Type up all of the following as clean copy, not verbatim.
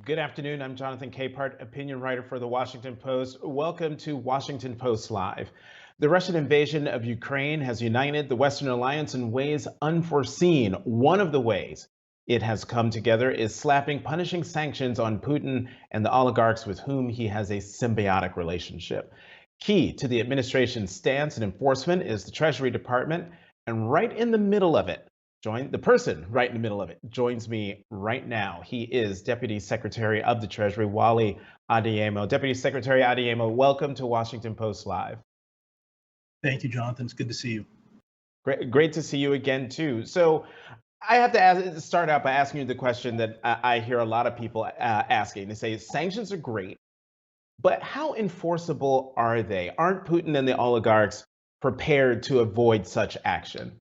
Good afternoon. I'm Jonathan Capehart, opinion writer for The Washington Post. Welcome to Washington Post Live. The Russian invasion of Ukraine has united the Western alliance in ways unforeseen. One of the ways it has come together is slapping punishing sanctions on Putin and the oligarchs with whom he has a symbiotic relationship. Key to the administration's stance and enforcement is the Treasury Department, and right in the middle of it, the person right in the middle of it joins me right now. He is Deputy Secretary of the Treasury, Wally Adeyemo. Deputy Secretary Adeyemo, welcome to Washington Post Live. Thank you, Jonathan. It's good to see you. Great to see you again, too. So I have to start out by asking you the question that I hear a lot of people asking. They say sanctions are great, but how enforceable are they? Aren't Putin and the oligarchs prepared to avoid such action?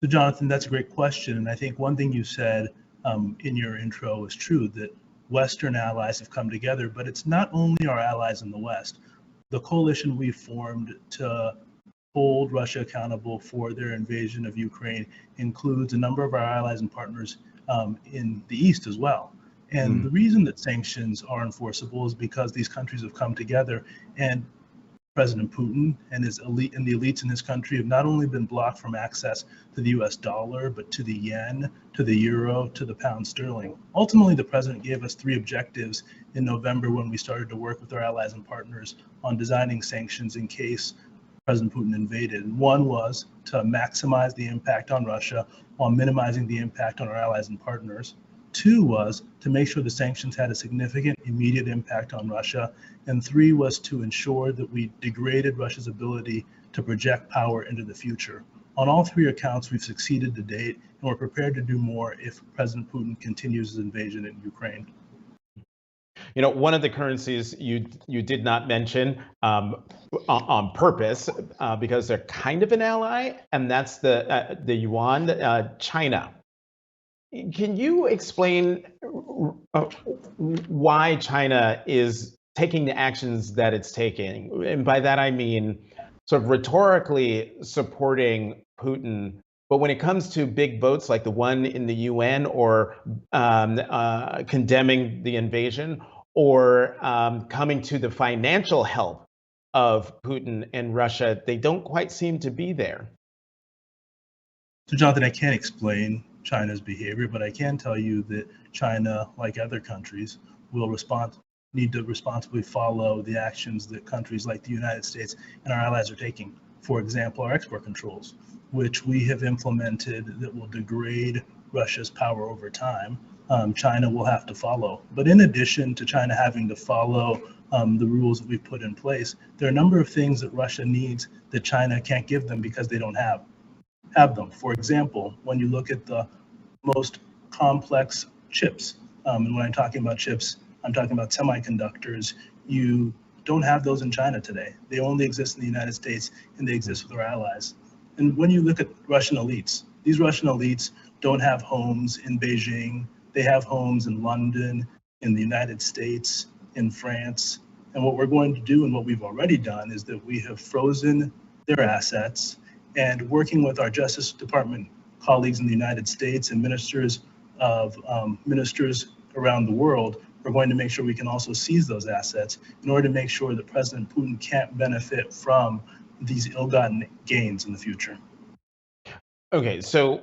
So, Jonathan, that's a great question. And I think one thing you said in your intro is true, that Western allies have come together, but it's not only our allies in the West. The coalition we formed to hold Russia accountable for their invasion of Ukraine includes a number of our allies and partners in the East as well. And the reason that sanctions are enforceable is because these countries have come together, and President Putin and his elite and the elites in his country have not only been blocked from access to the US dollar, but to the yen, to the euro, to the pound sterling. Ultimately, the president gave us three objectives in November when we started to work with our allies and partners on designing sanctions in case President Putin invaded. And one was to maximize the impact on Russia while minimizing the impact on our allies and partners. Two was to make sure the sanctions had a significant immediate impact on Russia. And three was to ensure that we degraded Russia's ability to project power into the future. On all three accounts, we've succeeded to date, and we're prepared to do more if President Putin continues his invasion in Ukraine. You know, one of the currencies you did not mention on purpose because they're kind of an ally, and that's the yuan, China. Can you explain why China is taking the actions that it's taking? And by that, I mean sort of rhetorically supporting Putin. But when it comes to big votes like the one in the UN or condemning the invasion or coming to the financial help of Putin and Russia, they don't quite seem to be there. So, Jonathan, I can't explain China's behavior, but I can tell you that China, like other countries, will need to responsibly follow the actions that countries like the United States and our allies are taking. For example, our export controls, which we have implemented that will degrade Russia's power over time. China will have to follow. But in addition to China having to follow the rules that we've put in place, there are a number of things that Russia needs that China can't give them because they don't have them. For example, when you look at the most complex chips, and when I'm talking about chips, I'm talking about semiconductors, you don't have those in China today. They only exist in the United States, and they exist with our allies. And when you look at Russian elites, these Russian elites don't have homes in Beijing. They have homes in London, in the United States, in France. And what we're going to do, and what we've already done, is that we have frozen their assets, and working with our Justice Department colleagues in the United States and ministers around the world, we're going to make sure we can also seize those assets in order to make sure that President Putin can't benefit from these ill-gotten gains in the future. Okay, so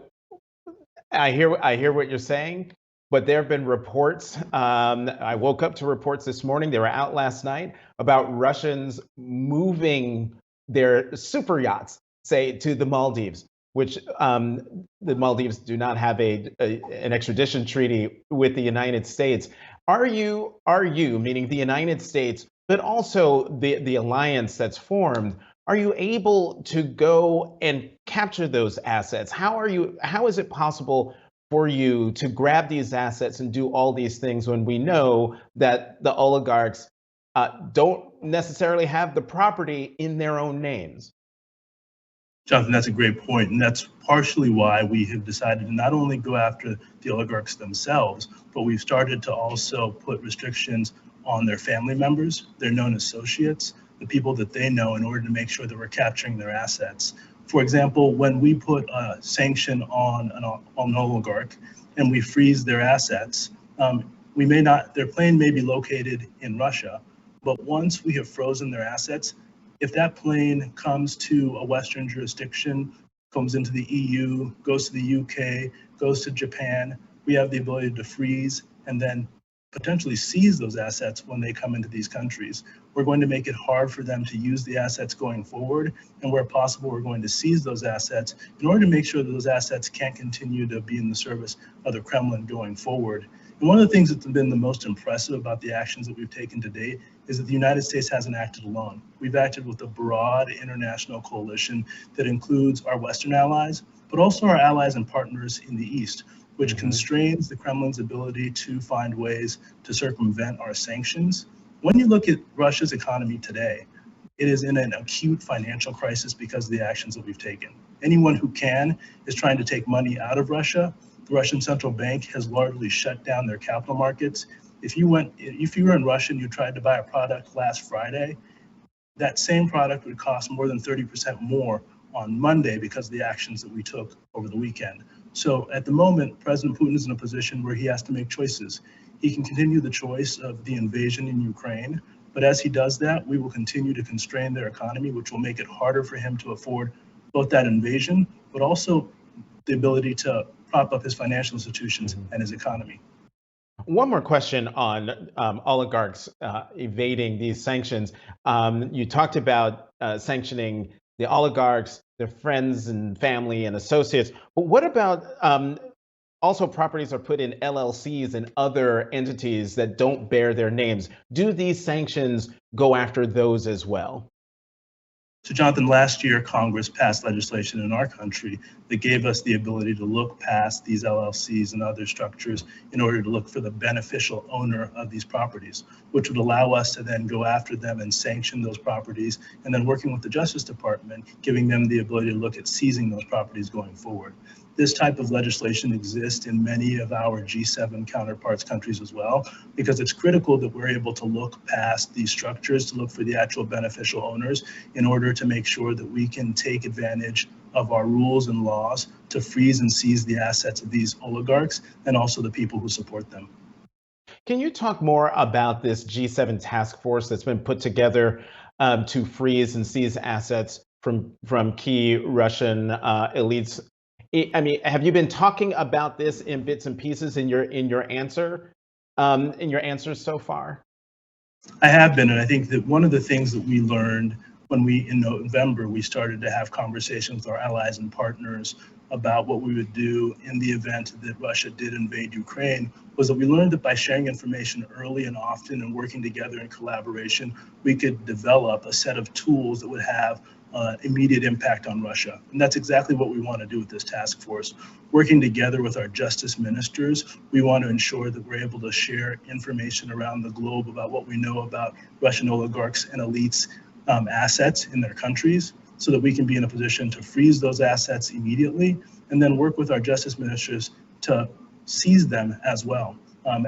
I hear what you're saying, but there have been reports. I woke up to reports this morning. They were out last night about Russians moving their super yachts, say, to the Maldives, which the Maldives do not have an extradition treaty with the United States. Are you, meaning the United States, but also the alliance that's formed, are you able to go and capture those assets? How is it possible for you to grab these assets and do all these things when we know that the oligarchs don't necessarily have the property in their own names? Jonathan, that's a great point, and that's partially why we have decided to not only go after the oligarchs themselves, but we've started to also put restrictions on their family members, their known associates, the people that they know, in order to make sure that we're capturing their assets. For example, when we put a sanction on an oligarch and we freeze their assets, their plane may be located in Russia, but once we have frozen their assets, if that plane comes to a Western jurisdiction, comes into the EU, goes to the UK, goes to Japan, we have the ability to freeze and then potentially seize those assets when they come into these countries. We're going to make it hard for them to use the assets going forward, and where possible, we're going to seize those assets in order to make sure that those assets can't continue to be in the service of the Kremlin going forward. And one of the things that's been the most impressive about the actions that we've taken to date is that the United States hasn't acted alone. We've acted with a broad international coalition that includes our Western allies, but also our allies and partners in the East, which constrains the Kremlin's ability to find ways to circumvent our sanctions. When you look at Russia's economy today, it is in an acute financial crisis because of the actions that we've taken. Anyone who can is trying to take money out of Russia. The Russian central bank has largely shut down their capital markets. If you were in Russia and you tried to buy a product last Friday, that same product would cost more than 30% more on Monday because of the actions that we took over the weekend. So at the moment, President Putin is in a position where he has to make choices. He can continue the choice of the invasion in Ukraine, but as he does that, we will continue to constrain their economy, which will make it harder for him to afford both that invasion, but also the ability to prop up his financial institutions and his economy. One more question on oligarchs evading these sanctions. You talked about sanctioning the oligarchs, their friends and family and associates. But what about also properties are put in LLCs and other entities that don't bear their names? Do these sanctions go after those as well? So Jonathan, last year, Congress passed legislation in our country that gave us the ability to look past these LLCs and other structures in order to look for the beneficial owner of these properties, which would allow us to then go after them and sanction those properties, and then working with the Justice Department, giving them the ability to look at seizing those properties going forward. This type of legislation exists in many of our G7 counterparts countries as well, because it's critical that we're able to look past these structures to look for the actual beneficial owners in order to make sure that we can take advantage of our rules and laws to freeze and seize the assets of these oligarchs and also the people who support them. Can you talk more about this G7 task force that's been put together to freeze and seize assets from key Russian elites? I mean, have you been talking about this in bits and pieces in your answers so far? I have been, and I think that one of the things that we learned when in November, we started to have conversations with our allies and partners about what we would do in the event that Russia did invade Ukraine, was that we learned that by sharing information early and often and working together in collaboration, we could develop a set of tools that would have immediate impact on Russia. And that's exactly what we want to do with this task force. Working together with our justice ministers, we want to ensure that we're able to share information around the globe about what we know about Russian oligarchs and elites' assets in their countries, so that we can be in a position to freeze those assets immediately and then work with our justice ministers to seize them as well.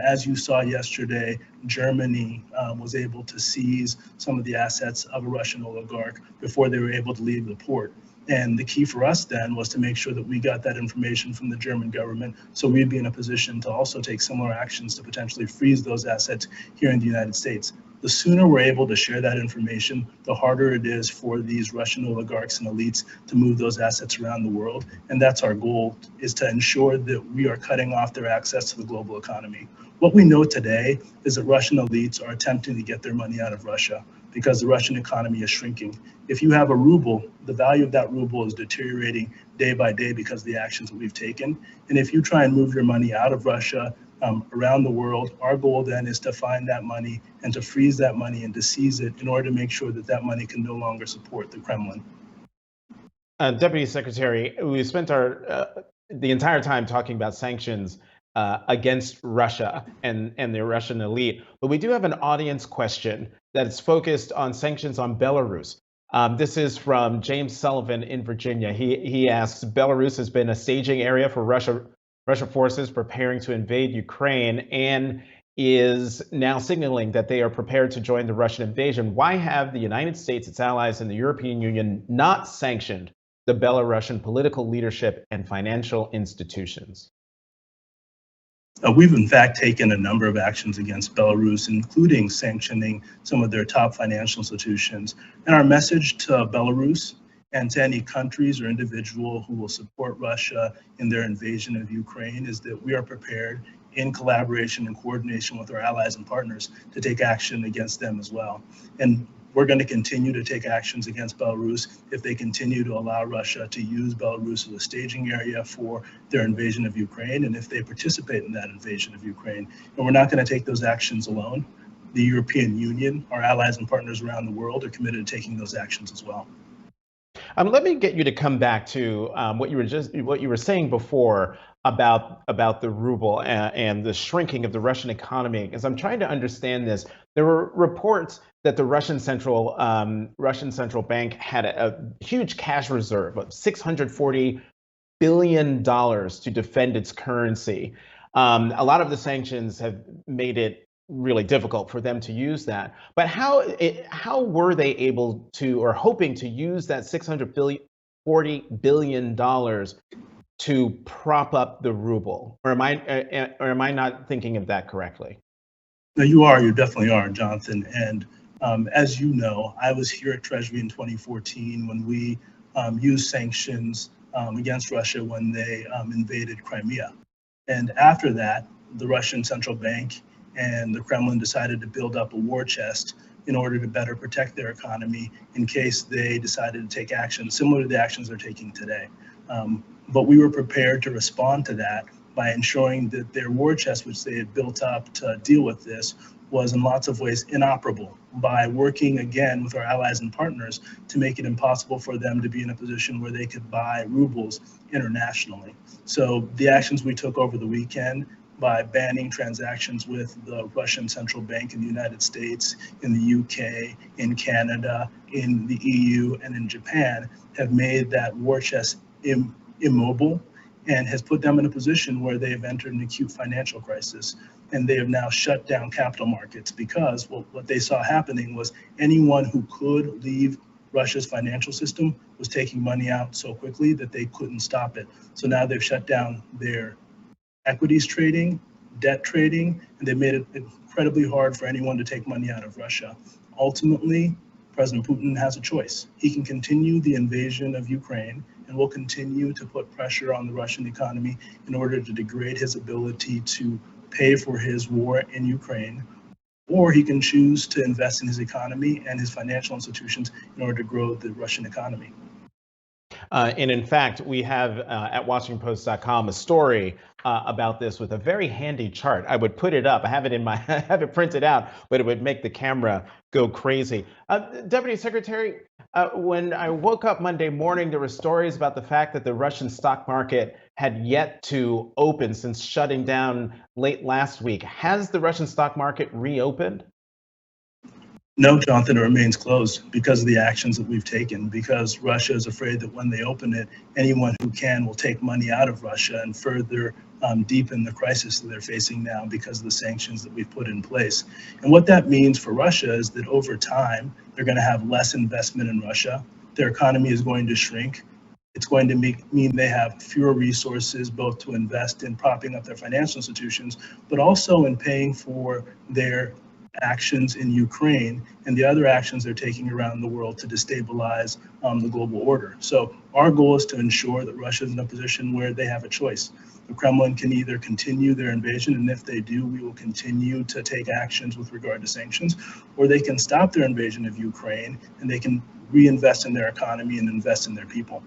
As you saw yesterday, Germany was able to seize some of the assets of a Russian oligarch before they were able to leave the port. And the key for us then was to make sure that we got that information from the German government, so we'd be in a position to also take similar actions to potentially freeze those assets here in the United States. The sooner we're able to share that information, the harder it is for these Russian oligarchs and elites to move those assets around the world. And that's our goal, is to ensure that we are cutting off their access to the global economy. What we know today is that Russian elites are attempting to get their money out of Russia because the Russian economy is shrinking. If you have a ruble, the value of that ruble is deteriorating day by day because of the actions that we've taken. And if you try and move your money out of Russia, around the world. Our goal then is to find that money and to freeze that money and to seize it in order to make sure that that money can no longer support the Kremlin. Deputy Secretary, we spent the entire time talking about sanctions against Russia and the Russian elite, but we do have an audience question that's focused on sanctions on Belarus. This is from James Sullivan in Virginia. He asks, Belarus has been a staging area for Russia forces preparing to invade Ukraine and is now signaling that they are prepared to join the Russian invasion. Why have the United States, its allies, and the European Union not sanctioned the Belarusian political leadership and financial institutions? We've in fact taken a number of actions against Belarus, including sanctioning some of their top financial institutions. And our message to Belarus and to any countries or individual who will support Russia in their invasion of Ukraine is that we are prepared, in collaboration and coordination with our allies and partners, to take action against them as well. And we're going to continue to take actions against Belarus if they continue to allow Russia to use Belarus as a staging area for their invasion of Ukraine, and if they participate in that invasion of Ukraine. And we're not going to take those actions alone. The European Union, our allies and partners around the world, are committed to taking those actions as well. Let me get you to come back to what you were saying before about the ruble and the shrinking of the Russian economy. Because I'm trying to understand this. There were reports that the Russian central bank had a huge cash reserve of $640 billion to defend its currency. A lot of the sanctions have made it really difficult for them to use that. But how were they able to, or hoping to, use that $640 billion to prop up the ruble? Or am I not thinking of that correctly? No, you are. You definitely are, Jonathan. And as you know, I was here at Treasury in 2014 when we used sanctions against Russia when they invaded Crimea. And after that, the Russian central bank and the Kremlin decided to build up a war chest in order to better protect their economy in case they decided to take action similar to the actions they're taking today. But we were prepared to respond to that by ensuring that their war chest, which they had built up to deal with this, was in lots of ways inoperable, by working again with our allies and partners to make it impossible for them to be in a position where they could buy rubles internationally. So the actions we took over the weekend, by banning transactions with the Russian central bank in the United States, in the UK, in Canada, in the EU, and in Japan, have made that war chest immobile and has put them in a position where they have entered an acute financial crisis. And they have now shut down capital markets because what they saw happening was anyone who could leave Russia's financial system was taking money out so quickly that they couldn't stop it. So now they've shut down their equities trading, debt trading, and they made it incredibly hard for anyone to take money out of Russia. Ultimately, President Putin has a choice. He can continue the invasion of Ukraine and will continue to put pressure on the Russian economy in order to degrade his ability to pay for his war in Ukraine, or he can choose to invest in his economy and his financial institutions in order to grow the Russian economy. And in fact, we have at WashingtonPost.com a story about this with a very handy chart. I would put it up. I have it I have it printed out, but it would make the camera go crazy. Deputy Secretary, when I woke up Monday morning, there were stories about the fact that the Russian stock market had yet to open since shutting down late last week. Has the Russian stock market reopened? No, Jonathan, it remains closed because of the actions that we've taken, because Russia is afraid that when they open it, anyone who can will take money out of Russia and further deepen the crisis that they're facing now because of the sanctions that we've put in place. And what that means for Russia is that over time, they're going to have less investment in Russia. Their economy is going to shrink. It's going to mean they have fewer resources, both to invest in propping up their financial institutions, but also in paying for their actions in Ukraine and the other actions they're taking around the world to destabilize the global order. So our goal is to ensure that Russia is in a position where they have a choice. The Kremlin can either continue their invasion, and if they do, we will continue to take actions with regard to sanctions, or they can stop their invasion of Ukraine and they can reinvest in their economy and invest in their people.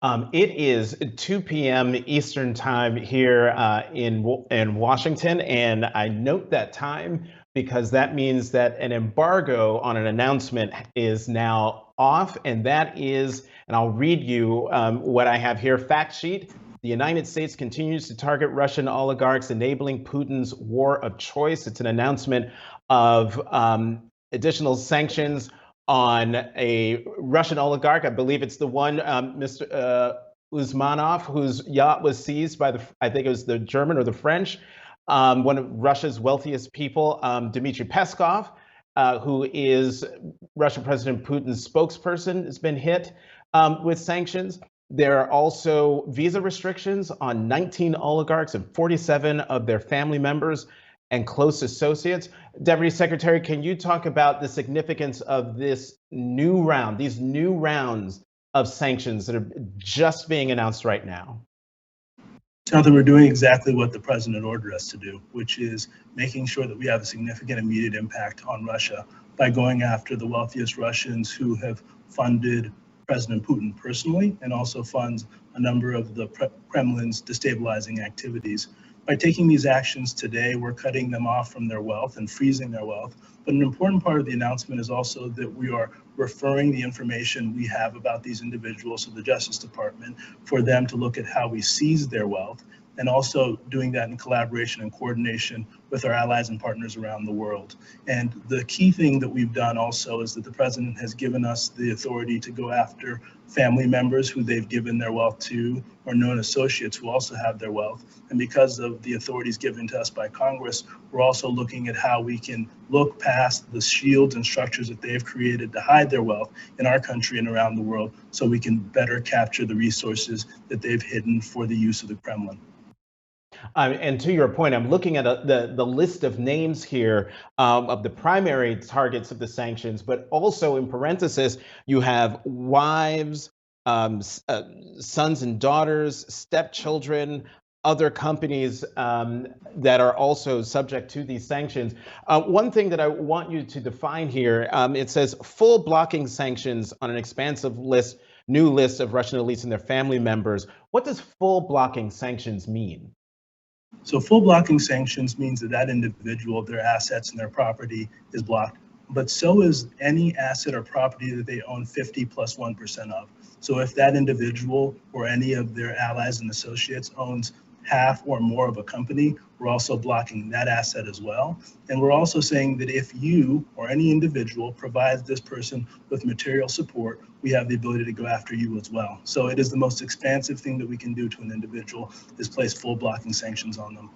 It is 2 p.m. Eastern time here in Washington, and I note that time because that means that an embargo on an announcement is now off, and that is, and I'll read you what I have here, fact sheet. The United States continues to target Russian oligarchs, enabling Putin's war of choice. It's an announcement of additional sanctions on a Russian oligarch. I believe it's the one, Mr. Usmanov, whose yacht was seized by I think it was the German or the French, one of Russia's wealthiest people, Dmitry Peskov, who is Russian President Putin's spokesperson, has been hit with sanctions. There are also visa restrictions on 19 oligarchs and 47 of their family members and close associates. Deputy Secretary, can you talk about the significance of this new round, these new rounds of sanctions that are just being announced right now? Jonathan, we're doing exactly what the president ordered us to do, which is making sure that we have a significant immediate impact on Russia by going after the wealthiest Russians who have funded President Putin personally and also funds a number of the Kremlin's destabilizing activities. By taking these actions today, we're cutting them off from their wealth and freezing their wealth. But an important part of the announcement is also that we are referring the information we have about these individuals to the Justice Department for them to look at how we seize their wealth, and also doing that in collaboration and coordination with our allies and partners around the world. And the key thing that we've done also is that the president has given us the authority to go after family members who they've given their wealth to, or known associates who also have their wealth. And because of the authorities given to us by Congress, we're also looking at how we can look past the shields and structures that they've created to hide their wealth in our country and around the world, so we can better capture the resources that they've hidden for the use of the Kremlin. And to your point, I'm looking at the list of names here of the primary targets of the sanctions, but also in parenthesis, you have wives, sons and daughters, stepchildren, other companies that are also subject to these sanctions. One thing that I want you to define here, it says full blocking sanctions on an expansive new list of Russian elites and their family members. What does full blocking sanctions mean? So full blocking sanctions means that that individual, their assets and their property is blocked, but so is any asset or property that they own 50 plus 1% of. So if that individual or any of their allies and associates owns half or more of a company, we're also blocking that asset as well. And we're also saying that if you or any individual provides this person with material support, we have the ability to go after you as well. So it is the most expansive thing that we can do to an individual, is place full blocking sanctions on them.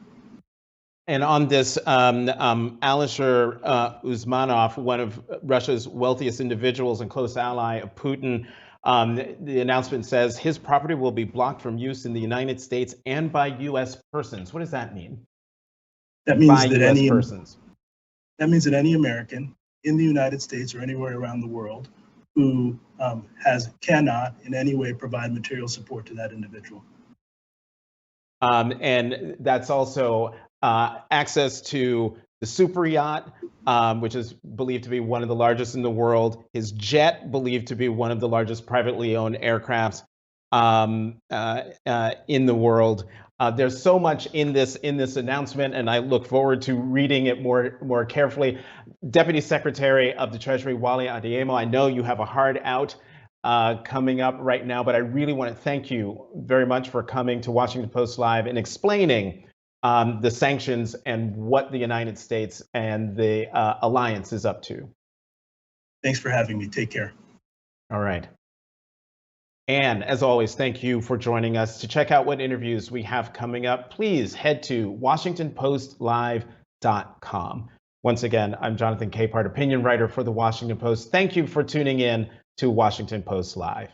And on this, Alisher Usmanov, one of Russia's wealthiest individuals and close ally of Putin, the announcement says his property will be blocked from use in the United States and by U.S. persons. What does that mean? That means by that US persons. That means that any American in the United States or anywhere around the world who cannot in any way provide material support to that individual. And that's also access to the super yacht, which is believed to be one of the largest in the world, his jet, believed to be one of the largest privately owned aircrafts in the world. There's so much in this announcement, and I look forward to reading it more carefully. Deputy Secretary of the Treasury, Wally Adeyemo, I know you have a hard out coming up right now, but I really want to thank you very much for coming to Washington Post Live and explaining the sanctions and what the United States and the alliance is up to. Thanks for having me. Take care. All right. And as always, thank you for joining us. To check out what interviews we have coming up, please head to WashingtonPostLive.com. Once again, I'm Jonathan Capehart, opinion writer for the Washington Post. Thank you for tuning in to Washington Post Live.